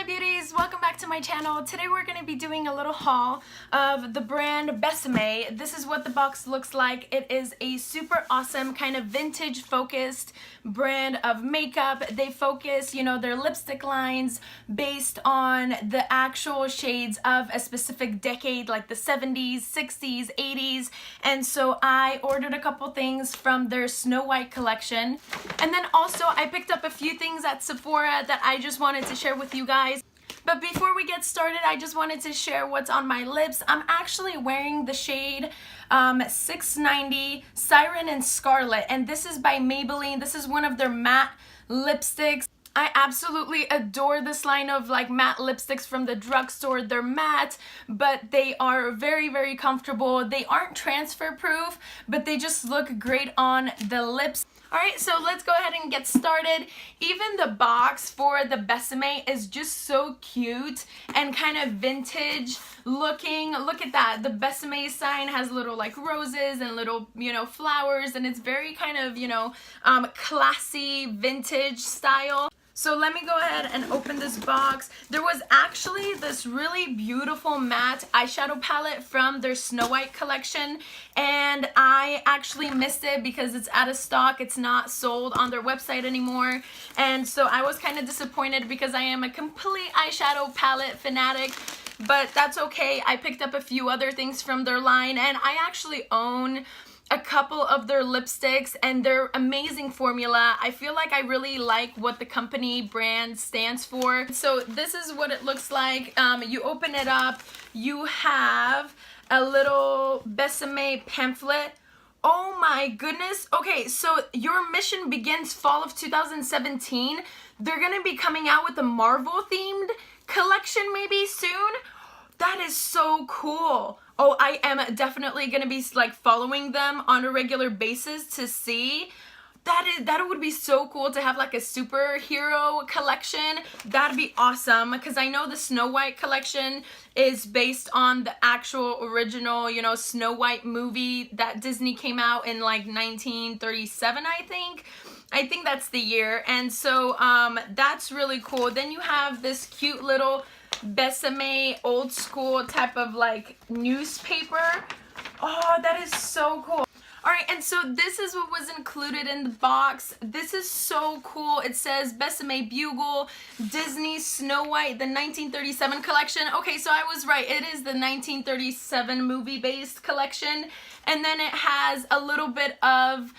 my beauties, welcome back to my channel. Today we're going to be doing a little haul of the brand Besame. This is what the box looks like. It is a super awesome kind of vintage focused brand of makeup. They focus, their lipstick lines based on the actual shades of a specific decade, like the 70s, 60s, 80s. And so I ordered a couple things from their Snow White collection. And then also I picked up a few things at Sephora that I just wanted to share with you guys. But before we get started, I just wanted to share what's on my lips. I'm actually wearing the shade 690 Siren and Scarlet, and this is by Maybelline. This is one of their matte lipsticks. I absolutely adore this line of like matte lipsticks from the drugstore. They're matte, but they are very, very comfortable. They aren't transfer proof, but they just look great on the lips. Alright, so let's go ahead and get started. Even the box for the Besame is just so cute and kind of vintage looking. Look at that. The Besame sign has little like roses and little, flowers, and it's very kind of, classy vintage style. So let me go ahead and open this box. There was actually this really beautiful matte eyeshadow palette from their Snow White collection, and I actually missed it because it's out of stock. It's not sold on their website anymore, and so I was kind of disappointed because I am a complete eyeshadow palette fanatic. But that's okay. I picked up a few other things from their line, and I actually own a couple of their lipsticks, and they're amazing formula. I feel like I really like what the company brand stands for. So this is what it looks like. You open it up, you have a little Besame pamphlet. Oh my goodness. Okay, so your mission begins fall of 2017. They're gonna be coming out with a Marvel themed collection maybe soon. That is so cool. Oh, I am definitely gonna be like following them on a regular basis to see. That would be so cool to have like a superhero collection. That'd be awesome, because I know the Snow White collection is based on the actual original, Snow White movie that Disney came out in like 1937, I think. I think that's the year. And so that's really cool. Then you have this cute little Besame old school type of like newspaper. Oh, that is so cool. Alright, and so this is what was included in the box. This is so cool. It says Besame Bugle, Disney Snow White, the 1937 collection. Okay, so I was right. It is the 1937 movie-based collection. And then it has a little bit of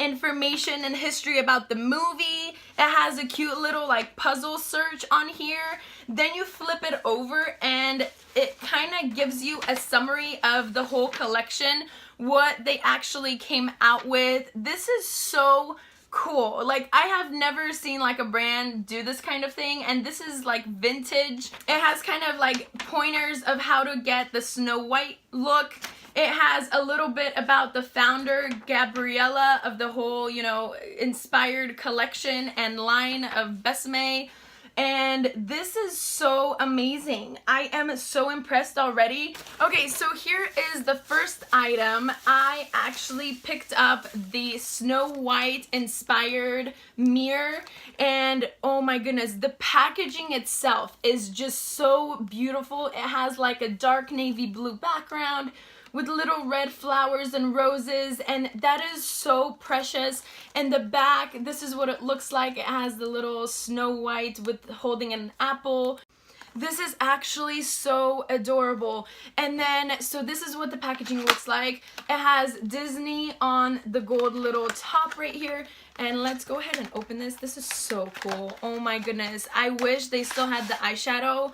information and history about the movie. It has a cute little like puzzle search on here. Then you flip it over and it kind of gives you a summary of the whole collection, what they actually came out with. This is so cool. Like, I have never seen like a brand do this kind of thing, and this is like vintage. It has kind of like pointers of how to get the Snow White look. It has a little bit about the founder, Gabriella, of the whole, inspired collection and line of Besame. And this is so amazing. I am so impressed already. Okay, so here is the first item. I actually picked up the Snow White inspired mirror, and oh my goodness, the packaging itself is just so beautiful. It has like a dark navy blue background with little red flowers and roses, and that is so precious. And the back, this is what it looks like. It has the little Snow White with holding an apple. This is actually so adorable. And then, so this is what the packaging looks like. It has Disney on the gold little top right here. And let's go ahead and open this. This is so cool. Oh my goodness. I wish they still had the eyeshadow,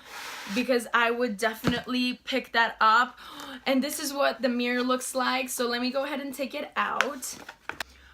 because I would definitely pick that up. And this is what the mirror looks like. So let me go ahead and take it out.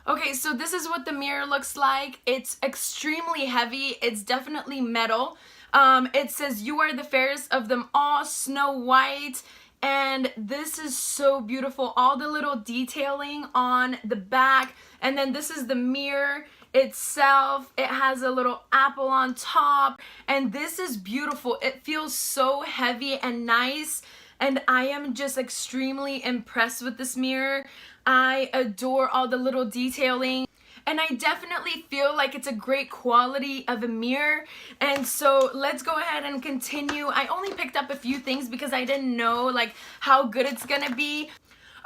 Okay, so this is what the mirror looks like. It's extremely heavy. It's definitely metal. It says, "You are the fairest of them all, Snow White." And this is so beautiful. All the little detailing on the back. And then this is the mirror itself. It has a little apple on top. And this is beautiful. It feels so heavy and nice. And I am just extremely impressed with this mirror. I adore all the little detailing. and I definitely feel like it's a great quality of a mirror. And so let's go ahead and continue. I only picked up a few things because I didn't know like how good it's gonna be.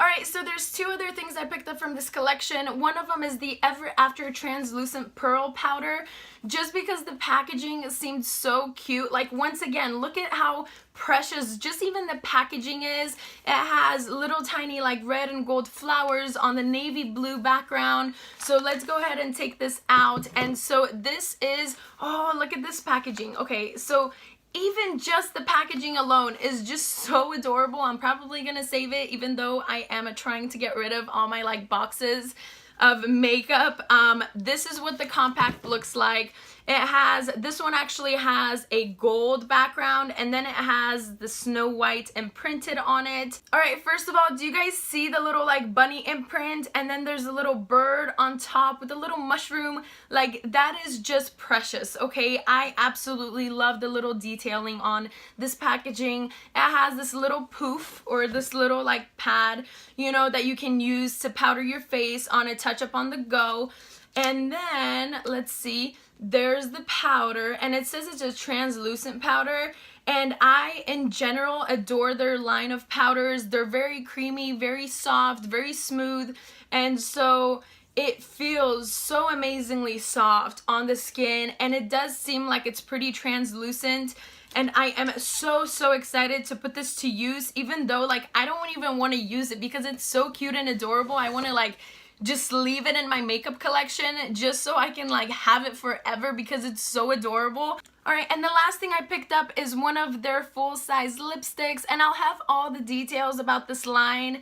Alright, so there's two other things I picked up from this collection. One of them is the Ever After Translucent Pearl Powder, just because the packaging seemed so cute. Like, once again, look at how precious just even the packaging is. It has little tiny like red and gold flowers on the navy blue background. So let's go ahead and take this out. And so this is, oh, look at this packaging. Okay, so even just the packaging alone is just so adorable. I'm probably gonna save it, even though I am trying to get rid of all my like boxes of makeup. This is what the compact looks like. It has, this one actually has a gold background, and then it has the Snow White imprinted on it. Alright, first of all, do you guys see the little like bunny imprint? And then there's a little bird on top with a little mushroom. Like, that is just precious, okay? I absolutely love the little detailing on this packaging. It has this little poof, or this little like pad, you know, that you can use to powder your face on a touch up on the go. And then, let's see, there's the powder, and it says it's a translucent powder, and I in general adore their line of powders. They're very creamy, very soft, very smooth, and so it feels so amazingly soft on the skin, and it does seem like it's pretty translucent. And I am so excited to put this to use, even though like I don't even want to use it because it's so cute and adorable. I want to like just leave it in my makeup collection just so I can like have it forever because it's so adorable. Alright, and the last thing I picked up is one of their full-size lipsticks, and I'll have all the details about this line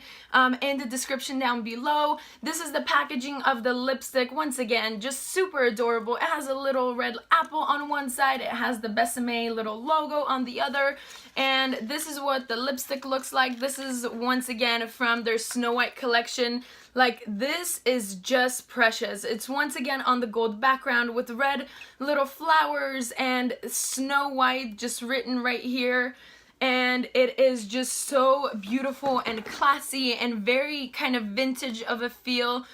in the description down below. This is the packaging of the lipstick. Once again, just super adorable. It has a little red apple on one side, it has the Besame little logo on the other, and this is what the lipstick looks like. This is once again from their Snow White collection. Like, this is just precious. It's once again on the gold background with red little flowers and Snow White just written right here. And it is just so beautiful and classy and very kind of vintage of a feel.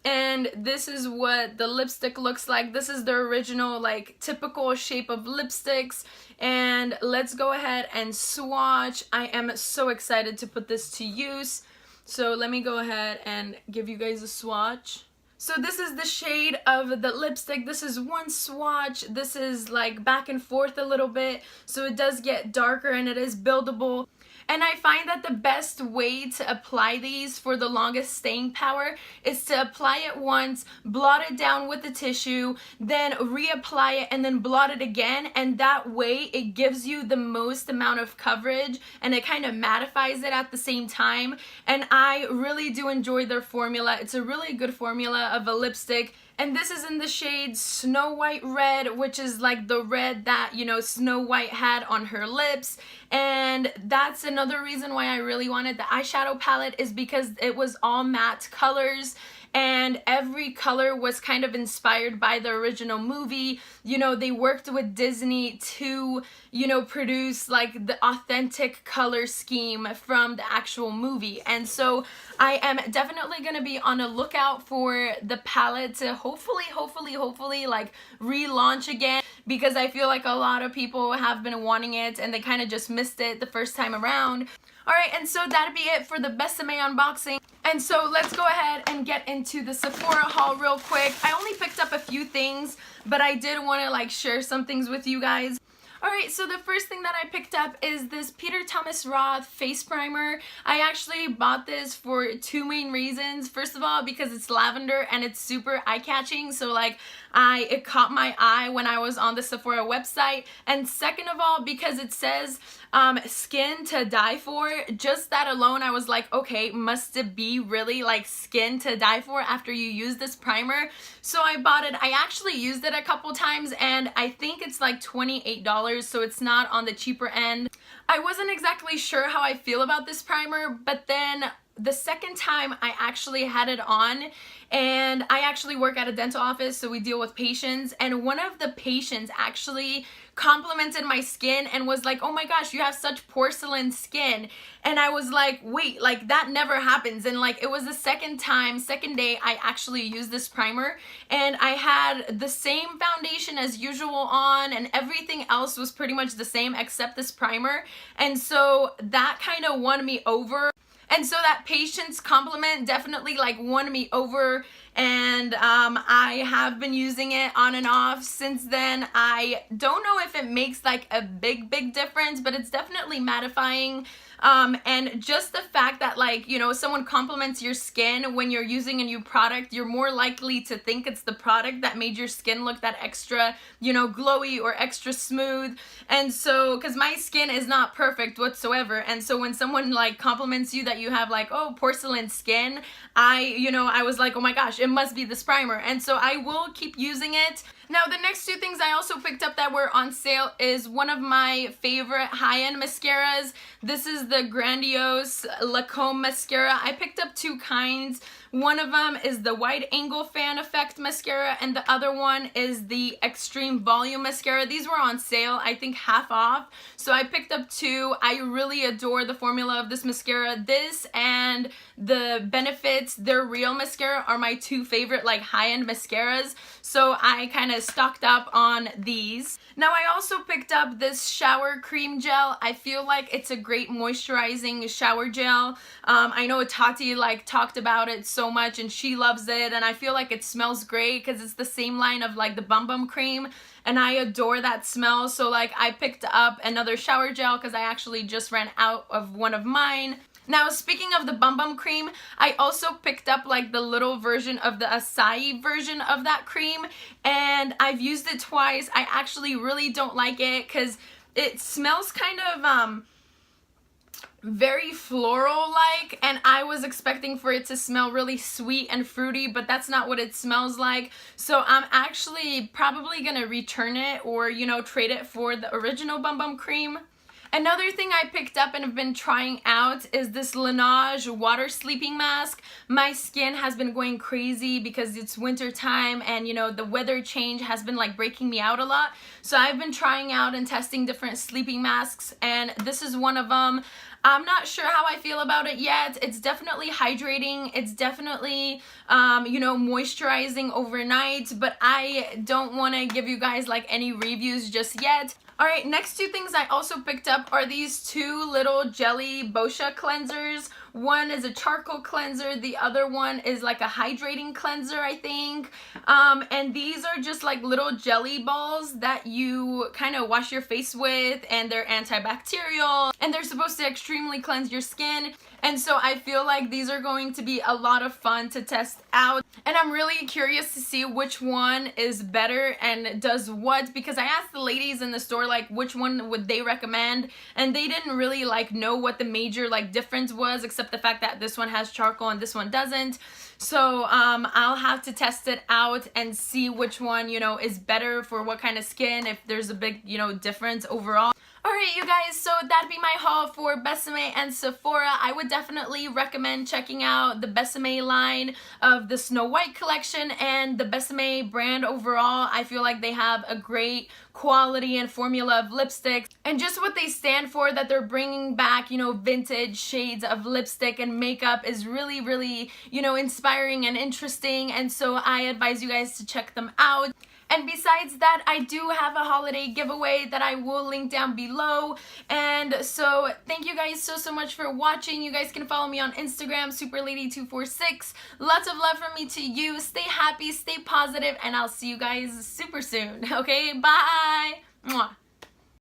And this is what the lipstick looks like. This is the original like typical shape of lipsticks. And let's go ahead and swatch. I am so excited to put this to use. So let me go ahead and give you guys a swatch. So this is the shade of the lipstick. This is one swatch. This is like back and forth a little bit. So it does get darker and it is buildable. And I find that the best way to apply these for the longest staying power is to apply it once, blot it down with the tissue, then reapply it and then blot it again, and that way it gives you the most amount of coverage and it kind of mattifies it at the same time. And I really do enjoy their formula. It's a really good formula of a lipstick. And this is in the shade Snow White Red, which is like the red that, you know, Snow White had on her lips. And that's another reason why I really wanted the eyeshadow palette, is because it was all matte colors. And every color was kind of inspired by the original movie. You know, they worked with Disney to, you know, produce like the authentic color scheme from the actual movie. And so I am definitely going to be on a lookout for the palette to hopefully like relaunch again, because I feel like a lot of people have been wanting it and they kind of just missed it the first time around. Alright, and so that'd be it for the Besame unboxing. And so let's go ahead and get into the Sephora haul real quick. I only picked up a few things, but I did want to like share some things with you guys. Alright, so the first thing that I picked up is this Peter Thomas Roth face primer. I actually bought this for two main reasons. First of all, because it's lavender and it's super eye-catching, so like it caught my eye when I was on the Sephora website. And second of all, because it says skin to die for. Just that alone, I was like, okay, must it be really like skin to die for after you use this primer? So I bought it. I actually used it a couple times and I think it's like $28, so it's not on the cheaper end. I wasn't exactly sure how I feel about this primer, but then the second time I actually had it on, and I actually work at a dental office, so we deal with patients, and one of the patients actually complimented my skin and was like, oh my gosh, you have such porcelain skin. And I was like, wait, like that never happens. And like it was the second day I actually used this primer, and I had the same foundation as usual on, and everything else was pretty much the same except this primer. And so that kind of won me over. And so that patient's compliment definitely like won me over, and I have been using it on and off since then. I don't know if it makes like a big difference, but it's definitely mattifying. And just the fact that, like, you know, someone compliments your skin when you're using a new product, you're more likely to think it's the product that made your skin look that extra, you know, glowy or extra smooth. And so, because my skin is not perfect whatsoever, and so when someone like compliments you that you have like, oh, porcelain skin, I was like, oh my gosh, it must be this primer. And so I will keep using it. Now, the next two things I also picked up that were on sale is one of my favorite high-end mascaras. This is the Grandiose Lancôme mascara. I picked up two kinds. One of them is the Wide Angle Fan Effect mascara, and the other one is the Extreme Volume mascara. These were on sale, I think half off. So I picked up two. I really adore the formula of this mascara. This and the Benefits, their Real mascara, are my two favorite like high-end mascaras. So I kind of stocked up on these. Now, I also picked up this shower cream gel. I feel like it's a great moisturizing shower gel. I know Tati like talked about it so much and she loves it, and I feel like it smells great because it's the same line of like the Bum Bum cream, and I adore that smell. So like I picked up another shower gel because I actually just ran out of one of mine. Now, speaking of the Bum Bum cream, I also picked up like the little version of the Açaí version of that cream, and I've used it twice. I actually really don't like it because it smells kind of very floral like, and I was expecting for it to smell really sweet and fruity, but that's not what it smells like. So I'm actually probably gonna return it, or, you know, trade it for the original Bum Bum cream. Another thing I picked up and have been trying out is this Laneige water sleeping mask. My skin has been going crazy because it's winter time, and, you know, the weather change has been like breaking me out a lot. So I've been trying out and testing different sleeping masks, and this is one of them. I'm not sure how I feel about it yet. It's definitely hydrating. It's definitely, you know, moisturizing overnight, but I don't want to give you guys like any reviews just yet. Alright, next two things I also picked up are these two little jelly Boscia cleansers. One is a charcoal cleanser, the other one is like a hydrating cleanser, I think. And these are just like little jelly balls that you kind of wash your face with, and they're antibacterial, and they're supposed to extremely cleanse your skin. And so I feel like these are going to be a lot of fun to test out. And I'm really curious to see which one is better and does what, because I asked the ladies in the store like which one would they recommend, and they didn't really like know what the major like difference was, except the fact that this one has charcoal and this one doesn't. So I'll have to test it out and see which one, you know, is better for what kind of skin, if there's a big, you know, difference overall. Alright, you guys, so that'd be my haul for Besame and Sephora. I would definitely recommend checking out the Besame line of the Snow White collection and the Besame brand overall. I feel like they have a great quality and formula of lipsticks, and just what they stand for, that they're bringing back, you know, vintage shades of lipstick and makeup, is really, really, you know, inspiring and interesting, and so I advise you guys to check them out. And besides that, I do have a holiday giveaway that I will link down below. And so thank you guys so much for watching. You guys can follow me on Instagram, superlady246. Lots of love from me to you. Stay happy, stay positive, and I'll see you guys super soon. Okay, bye. Mwah.